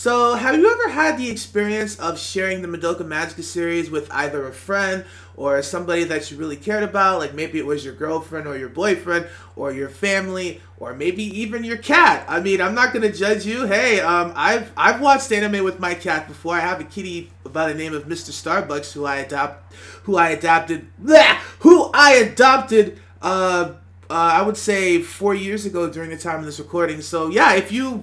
So, have you ever had the experience of sharing the Madoka Magica series with either a friend or somebody that you really cared about? Like maybe it was your girlfriend or your boyfriend or your family or maybe even your cat. I mean, I'm not gonna judge you. Hey, I've watched anime with my cat before. I have a kitty by the name of Mr. Starbucks who I adopted. I would say 4 years ago during the time of this recording. So yeah, if you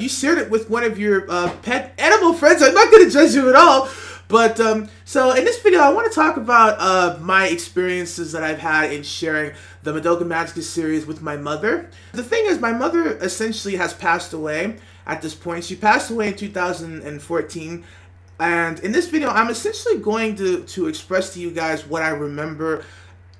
shared it with one of your pet animal friends, I'm not going to judge you at all. But so in this video, I want to talk about my experiences that I've had in sharing the Madoka Magica series with my mother. The thing is, my mother essentially has passed away at this point. She passed away in 2014. And in this video, I'm essentially going to express to you guys what I remember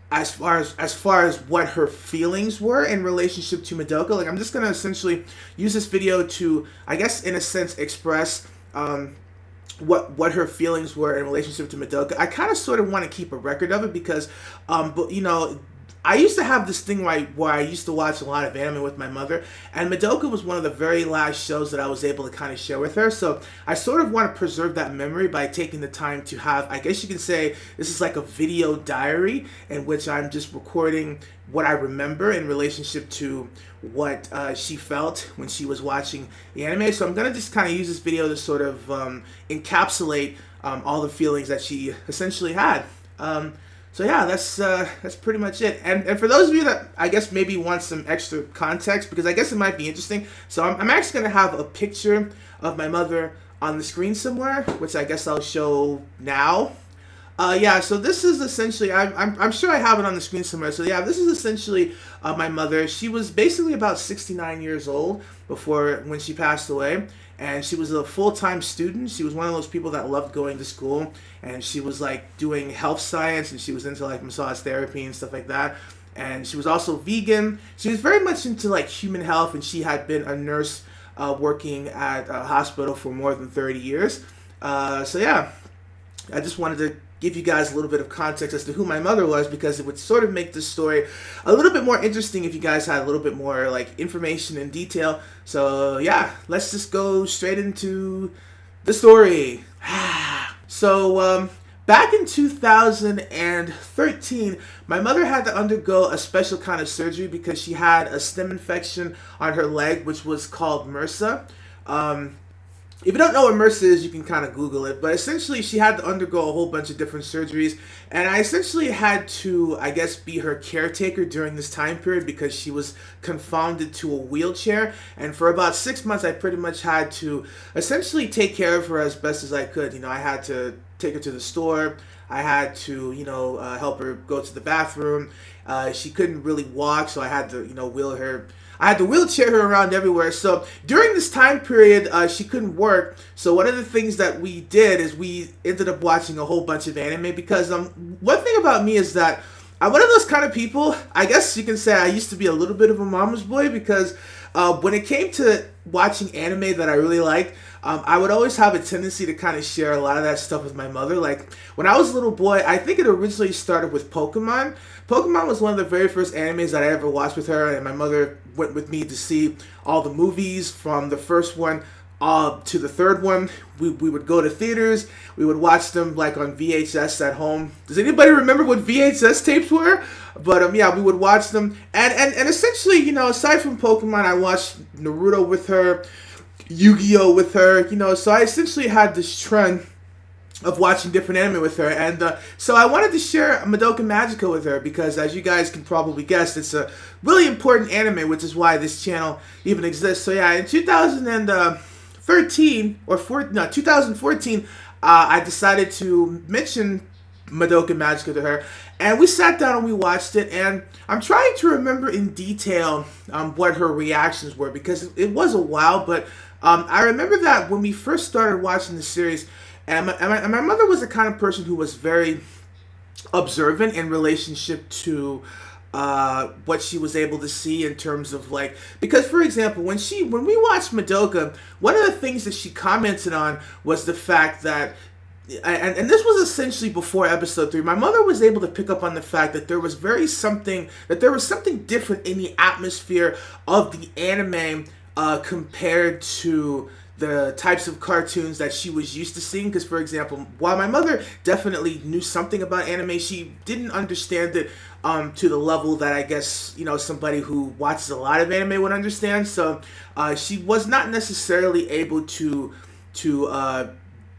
as far as what her feelings were in relationship to Madoka. Like, I'm just gonna essentially use this video to, I guess, in a sense, express what her feelings were in relationship to Madoka. I kind of sort of want to keep a record of it because, but you know, I used to have this thing where I used to watch a lot of anime with my mother, and Madoka was one of the very last shows that I was able to kind of share with her. So I sort of want to preserve that memory by taking the time to have, I guess you can say, this is like a video diary in which I'm just recording what I remember in relationship to what she felt when she was watching the anime. So I'm going to just kind of use this video to sort of encapsulate all the feelings that she essentially had. So yeah, that's pretty much it. And for those of you that I guess maybe want some extra context, because I guess it might be interesting, so I'm actually going to have a picture of my mother on the screen somewhere, which I guess I'll show now. Yeah, so this is essentially, I'm sure I have it on the screen somewhere. So yeah, this is essentially my mother. She was basically about 69 years old when she passed away. And she was a full-time student. She was one of those people that loved going to school. And she was like doing health science, and she was into like massage therapy and stuff like that. And she was also vegan. She was very much into like human health, and she had been a nurse working at a hospital for more than 30 years. So yeah, I just wanted to give you guys a little bit of context as to who my mother was, because it would sort of make this story a little bit more interesting if you guys had a little bit more like information and detail. So yeah, let's just go straight into the story. So back in 2013, my mother had to undergo a special kind of surgery because she had a stem infection on her leg, which was called MRSA. If you don't know what MRSA is, you can kind of Google it. But essentially, she had to undergo a whole bunch of different surgeries. And I essentially had to, I guess, be her caretaker during this time period because she was confounded to a wheelchair. And for about 6 months, I pretty much had to essentially take care of her as best as I could. You know, I had to take her to the store. I had to, help her go to the bathroom. She couldn't really walk, so I had to, I had to wheelchair her around everywhere. So during this time period, she couldn't work. So one of the things that we did is we ended up watching a whole bunch of anime because one thing about me is that I'm one of those kind of people, I guess you can say I used to be a little bit of a mama's boy because when it came to watching anime that I really liked, I would always have a tendency to kind of share a lot of that stuff with my mother. Like, when I was a little boy, I think it originally started with Pokemon. Pokemon was one of the very first animes that I ever watched with her, and my mother went with me to see all the movies from the first one to the third one. We would go to theaters. We would watch them like on VHS at home. Does anybody remember what VHS tapes were? But yeah, we would watch them. And essentially, aside from Pokemon, I watched Naruto with her, Yu-Gi-Oh with her, so I essentially had this trend of watching different anime with her, and so I wanted to share Madoka Magica with her because, as you guys can probably guess, it's a really important anime, which is why this channel even exists. So yeah, in 2014, I decided to mention Madoka Magica to her, and we sat down and we watched it, and I'm trying to remember in detail what her reactions were because it was a while, but I remember that when we first started watching the series, and my mother was the kind of person who was very observant in relationship to what she was able to see in terms of like, because for example, when we watched Madoka, one of the things that she commented on was the fact that, and this was essentially before episode 3, my mother was able to pick up on the fact that there was something different in the atmosphere of the anime compared to the types of cartoons that she was used to seeing. Because, for example, while my mother definitely knew something about anime, she didn't understand it to the level that I guess, somebody who watches a lot of anime would understand. So she was not necessarily able to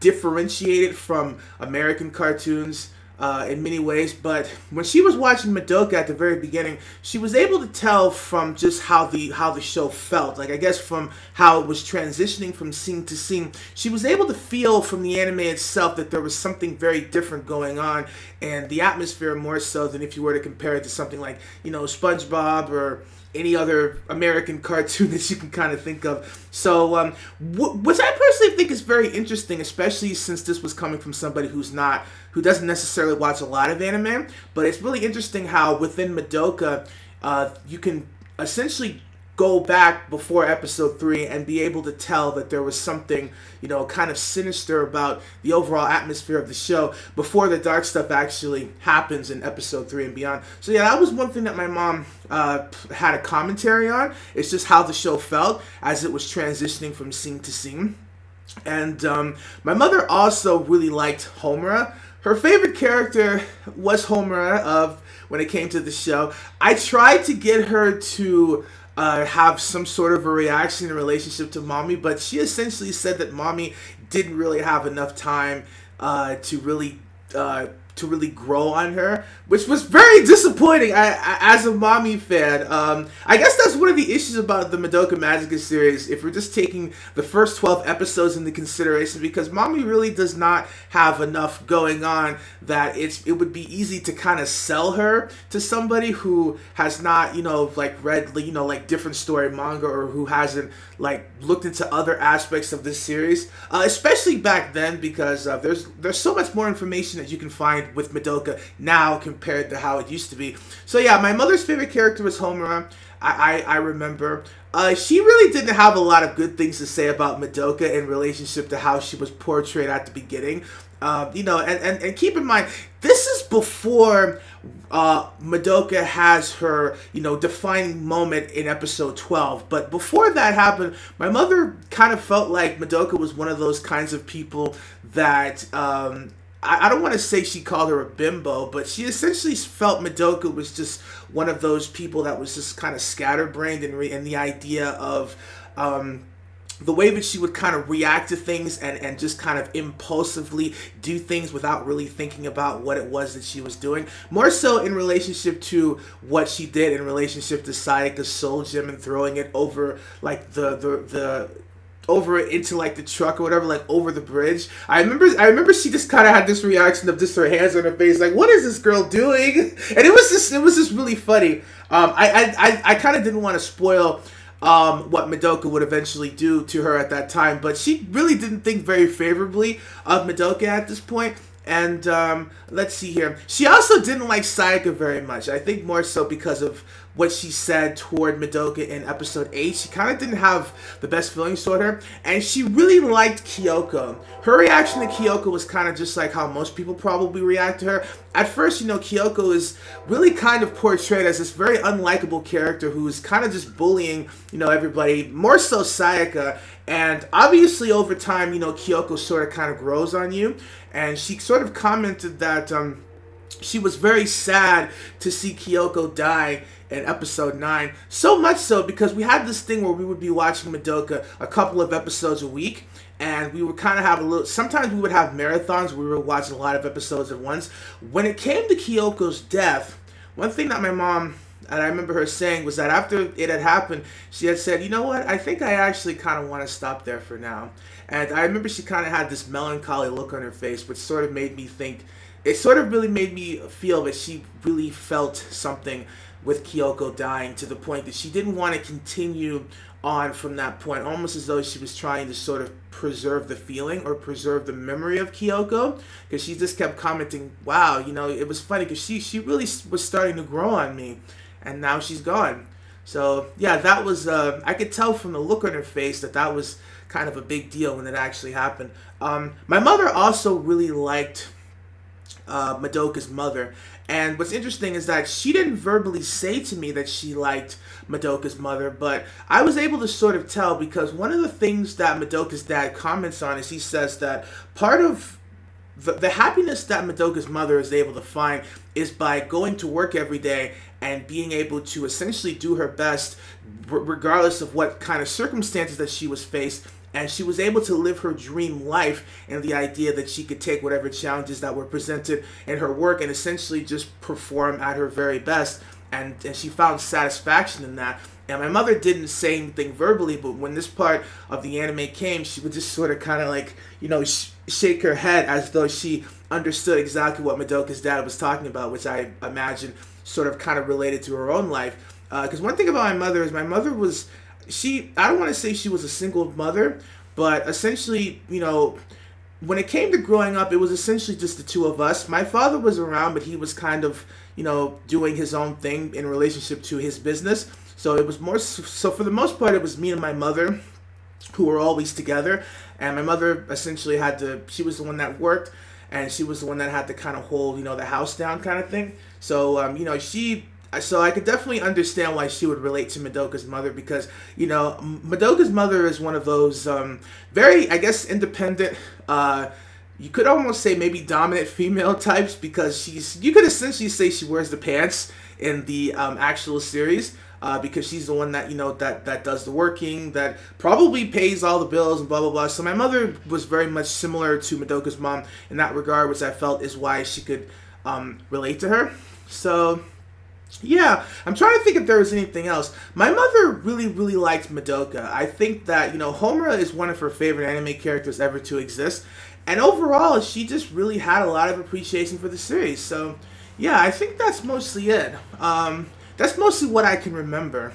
differentiate it from American cartoons in many ways. But when she was watching Madoka at the very beginning, she was able to tell from just how the show felt. Like, I guess from how it was transitioning from scene to scene, she was able to feel from the anime itself that there was something very different going on, and the atmosphere more so than if you were to compare it to something like, SpongeBob or any other American cartoon that you can kind of think of. So, which I personally think is very interesting, especially since this was coming from somebody who doesn't necessarily watch a lot of anime. But it's really interesting how within Madoka, you can essentially go back before episode 3 and be able to tell that there was something, kind of sinister about the overall atmosphere of the show before the dark stuff actually happens in episode 3 and beyond. So yeah, that was one thing that my mom had a commentary on. It's just how the show felt as it was transitioning from scene to scene. And my mother also really liked Homura. Her favorite character was Homura when it came to the show. I tried to get her to have some sort of a reaction in relationship to Mommy, but she essentially said that Mommy didn't really have enough time to really grow on her, which was very disappointing as a Mommy fan. I guess that's one of the issues about the Madoka Magica series, if we're just taking the first 12 episodes into consideration, because Mommy really does not have enough going on that it would be easy to kind of sell her to somebody who has not, read, different story manga, or who hasn't, looked into other aspects of this series, especially back then, because there's so much more information that you can find with Madoka now compared to how it used to be. So yeah, my mother's favorite character was Homura. I remember. She really didn't have a lot of good things to say about Madoka in relationship to how she was portrayed at the beginning. And keep in mind, this is before Madoka has her, defining moment in episode 12. But before that happened, my mother kind of felt like Madoka was one of those kinds of people that, I don't want to say she called her a bimbo, but she essentially felt Madoka was just one of those people that was just kind of scatterbrained in the idea of the way that she would kind of react to things and just kind of impulsively do things without really thinking about what it was that she was doing. More so in relationship to what she did in relationship to Sayaka's soul gem and throwing it over over into the truck or whatever, over the bridge. I remember she just kind of had this reaction of just her hands on her face, what is this girl doing? And it was just really funny. I kind of didn't want to spoil what Madoka would eventually do to her at that time, but she really didn't think very favorably of Madoka at this point. And let's see here. She also didn't like Sayaka very much. I think more so because of what she said toward Madoka in episode 8. She kind of didn't have the best feelings toward her. And she really liked Kyoko. Her reaction to Kyoko was kind of just like how most people probably react to her. At first, Kyoko is really kind of portrayed as this very unlikable character who's kind of just bullying, everybody, more so Sayaka. And obviously over time, Kyoko sort of kind of grows on you. And she sort of commented that she was very sad to see Kyoko die in episode 9. So much so because we had this thing where we would be watching Madoka a couple of episodes a week. And we would kind of have sometimes we would have marathons where we were watching a lot of episodes at once. When it came to Kyoko's death, one thing that my mom, and I remember her saying, was that after it had happened, she had said, you know what, I think I actually kind of want to stop there for now. And I remember she kind of had this melancholy look on her face, which sort of made me think, it sort of really made me feel that she really felt something with Kyoko dying, to the point that she didn't want to continue on from that point, almost as though she was trying to sort of preserve the feeling or preserve the memory of Kyoko, because she just kept commenting, wow, it was funny because she really was starting to grow on me, and now she's gone. So yeah, that was I could tell from the look on her face that was kind of a big deal when it actually happened. My mother also really liked Madoka's mother. And what's interesting is that she didn't verbally say to me that she liked Madoka's mother, but I was able to sort of tell because one of the things that Madoka's dad comments on is he says that part of the happiness that Madoka's mother is able to find is by going to work every day and being able to essentially do her best regardless of what kind of circumstances that she was faced, and she was able to live her dream life and the idea that she could take whatever challenges that were presented in her work and essentially just perform at her very best, and she found satisfaction in that. And my mother didn't say anything verbally, but when this part of the anime came, she would just sort of kind of like, shake her head as though she understood exactly what Madoka's dad was talking about, which I imagine sort of kind of related to her own life. Because one thing about my mother is my mother was, I don't want to say she was a single mother, but essentially, when it came to growing up, it was essentially just the two of us. My father was around, but he was kind of, doing his own thing in relationship to his business. So it was more, so for the most part, it was me and my mother who were always together. And my mother essentially she was the one that worked, and she was the one that had to kind of hold, the house down kind of thing. So, so I could definitely understand why she would relate to Madoka's mother because, Madoka's mother is one of those very, I guess, independent, you could almost say maybe dominant female types because you could essentially say she wears the pants in the actual series. Because she's the one that that does the working, that probably pays all the bills and blah blah blah. So my mother was very much similar to Madoka's mom in that regard, which I felt is why she could relate to her. So yeah, I'm trying to think if there was anything else. My mother really, really liked Madoka. I think that, Homura is one of her favorite anime characters ever to exist. And overall, she just really had a lot of appreciation for the series. So, yeah, I think that's mostly it. That's mostly what I can remember.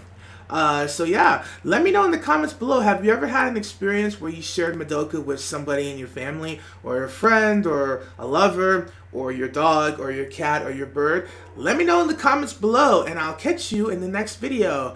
So yeah, let me know in the comments below. Have you ever had an experience where you shared Madoka with somebody in your family, or a friend, or a lover, or your dog, or your cat, or your bird? Let me know in the comments below, and I'll catch you in the next video.